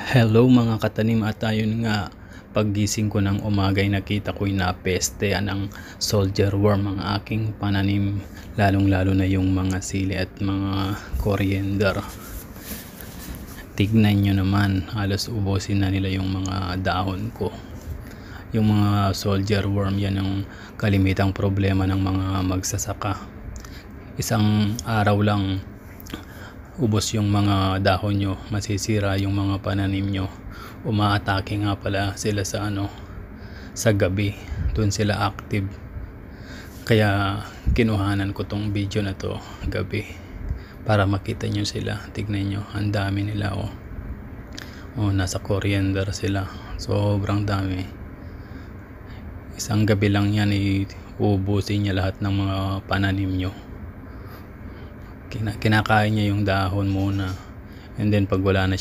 Hello mga katanim, at ayun nga, paggising ko ng umaga ay nakita ko'y napestean ang soldier worm ang aking pananim, lalong lalo na yung mga sili at mga coriander. Tignan nyo naman, halos ubusin na nila yung mga dahon ko. Yung mga soldier worm, yan ang kalimitang problema ng mga magsasaka. Isang araw lang ubos yung mga dahon nyo, masisira yung mga pananim nyo. Umaatake nga pala sila sa gabi, doon sila active. Kaya kinuhanan ko tong video na to gabi para makita nyo sila. Tignan nyo, ang dami nila. Nasa coriander sila, sobrang dami. Isang gabi lang yan, uubusin niya lahat ng mga pananim nyo. Kinakain niya yung dahon muna, and then pag wala na